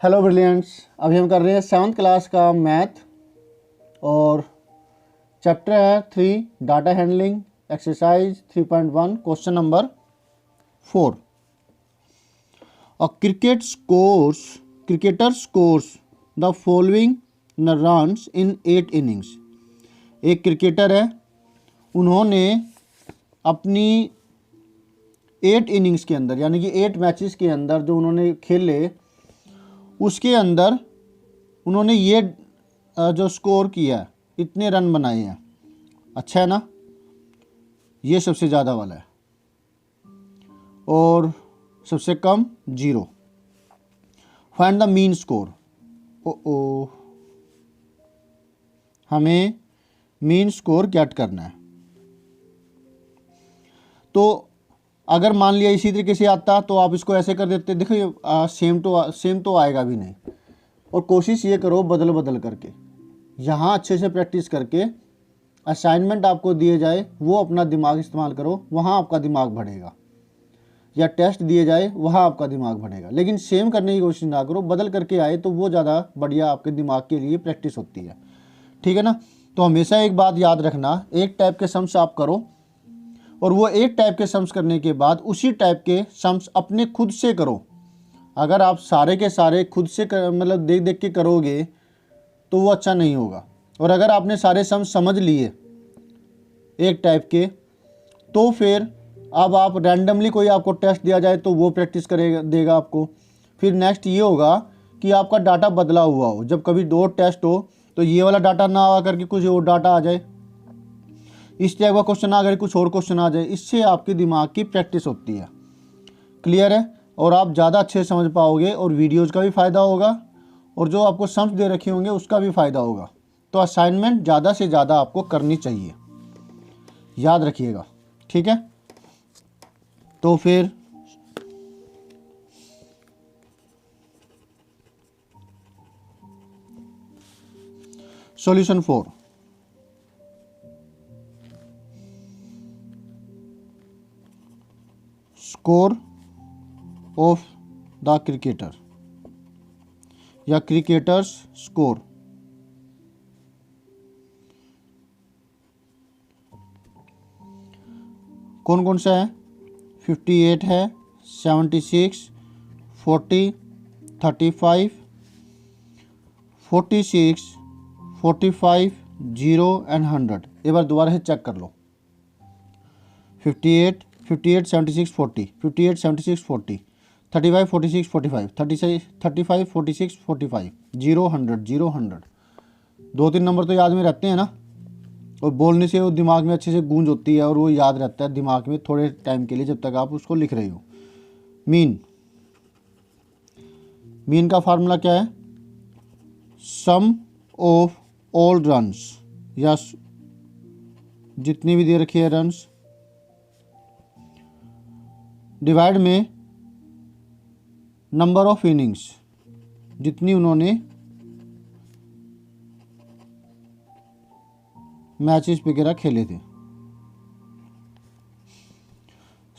Hello brilliants. अभी हम कर रहे हैं 7th क्लास का मैथ और चैप्टर है 3 data handling exercise 3.1 question number 4। A cricketer scores the following runs in 8 innings. एक क्रिकेटर है, उन्होंने अपनी 8 इनिंग्स के अंदर यानी कि 8 मैचेस के अंदर जो उन्होंने खेले उसके अंदर उन्होंने ये जो स्कोर किया है, इतने रन बनाए हैं। अच्छा है ना, ये सबसे ज़्यादा वाला है और सबसे कम 0। Find the mean score. ओ हमें मीन स्कोर गेट करना है। तो अगर मान लिया इसी तरीके से आता तो आप इसको ऐसे कर देते। देखो ये सेम तो आएगा भी नहीं। और कोशिश ये करो बदल बदल करके, यहाँ अच्छे से प्रैक्टिस करके, असाइनमेंट आपको दिए जाए वो अपना दिमाग इस्तेमाल करो, वहाँ आपका दिमाग बढ़ेगा। या टेस्ट दिए जाए वहाँ आपका दिमाग बढ़ेगा। लेकिन सेम करने की कोशिश ना करो, बदल करके आए तो वो ज़्यादा बढ़िया आपके दिमाग के लिए प्रैक्टिस होती है। ठीक है ना। तो हमेशा एक बात याद रखना, एक टाइप के सम्स आप करो और वो एक टाइप के सम्स करने के बाद उसी टाइप के सम्स अपने खुद से करो। अगर आप सारे के सारे खुद से मतलब देख देख के करोगे तो वो अच्छा नहीं होगा। और अगर आपने सारे सम्स समझ लिए एक टाइप के, तो फिर अब आप रैंडमली कोई आपको टेस्ट दिया जाए तो वो प्रैक्टिस करेगा देगा आपको। फिर नेक्स्ट ये होगा कि आपका डाटा बदला हुआ हो। जब कभी 2 टेस्ट हो तो ये वाला डाटा ना आ करके कुछ और डाटा आ जाए, इस टाइप का क्वेश्चन आ गया, कुछ और क्वेश्चन आ जाए। इससे आपके दिमाग की प्रैक्टिस होती है। क्लियर है। और आप ज़्यादा अच्छे से समझ पाओगे और वीडियोज़ का भी फ़ायदा होगा और जो आपको सम्स दे रखे होंगे उसका भी फ़ायदा होगा। तो असाइनमेंट ज़्यादा से ज़्यादा आपको करनी चाहिए, याद रखिएगा। ठीक है। तो फिर solution 4। Score of the cricketer या क्रिकेटर्स स्कोर। कौन कौन सा है? 58 है, 76, 40, 35, 46, 45, 0 एंड 100। एक बार दोबारा से चेक कर लो। 58, 58, 76, 40, 58, 76, 40, 35, 46, 45, 35, 46, 45, 0 100, 0 100। 2-3 नंबर तो याद में रहते हैं ना, और बोलने से वो दिमाग में अच्छे से गूंज होती है और वो याद रहता है दिमाग में थोड़े टाइम के लिए, जब तक आप उसको लिख रहे हो। मीन का फार्मूला क्या है? सम ऑफ ऑल रन्स, या जितनी भी दे रखी है रन्स, डिवाइड में नंबर ऑफ इनिंग्स, जितनी उन्होंने मैचेस वगैरह खेले थे।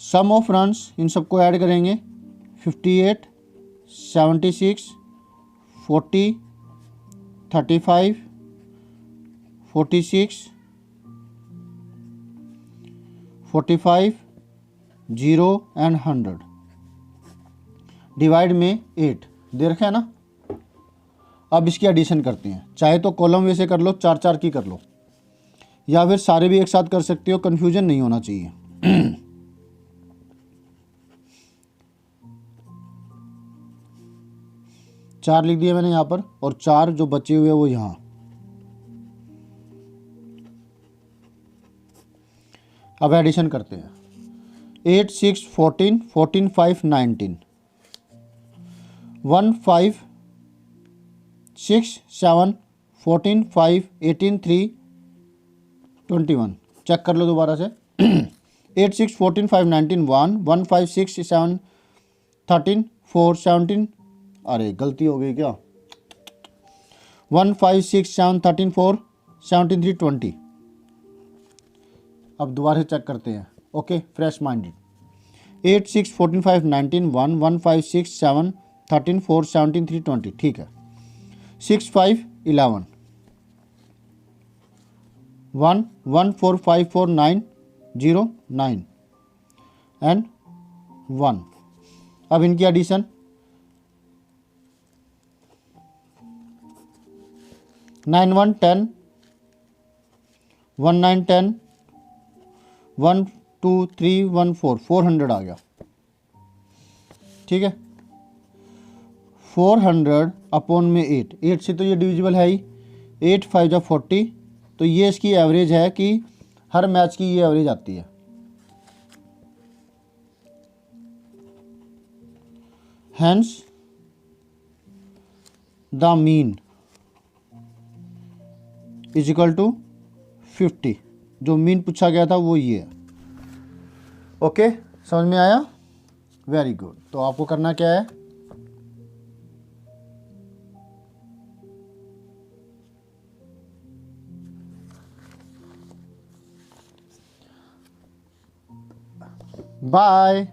सम ऑफ रन्स, इन सबको ऐड करेंगे। 58, 76, 40, 35, 46, 45, 0 एंड 100, डिवाइड में 8 दे रखा है ना। अब इसकी एडिशन करते हैं। चाहे तो कॉलम वैसे कर लो, 4-4 की कर लो, या फिर सारे भी एक साथ कर सकते हो, कन्फ्यूजन नहीं होना चाहिए। 4 लिख दिया मैंने यहाँ पर, और 4 जो बचे हुए वो यहाँ। अब एडिशन करते हैं। 8, 6, 14, 14, 5, 19, 1, 5, 6, 7, 14, 5, 18, 3, 21। चेक कर लो दोबारा से। 8, 6, 14, 5, 19, 1, 1, 5, 6, 7, 13, 4, 17। अरे गलती हो गई क्या? 1, 5, 6, 7, 13, 4, 17, 3, 20। अब दोबारा चेक करते हैं। Okay, fresh minded. 8, 6, 14, 5, 19, 1, 1, 5, 6, 7, 13 4 17 3 20, ठीक है। 6 5 11, 1 1 4 5 4 9 0 9 एंड 1। अब इनकी एडिशन 9 1 10, 1 9 10, 1 2 3 1 4, 400 आ गया, ठीक है। 400 अपॉन में 8, 8 से तो ये डिविजिबल है ही, 8 5 जा 40, तो ये इसकी एवरेज है कि हर मैच की ये एवरेज आती है। Hence the mean is equal to 50, जो मीन पूछा गया था वो ये है। ओके, समझ में आया? Very good. तो आपको करना क्या है, बाय।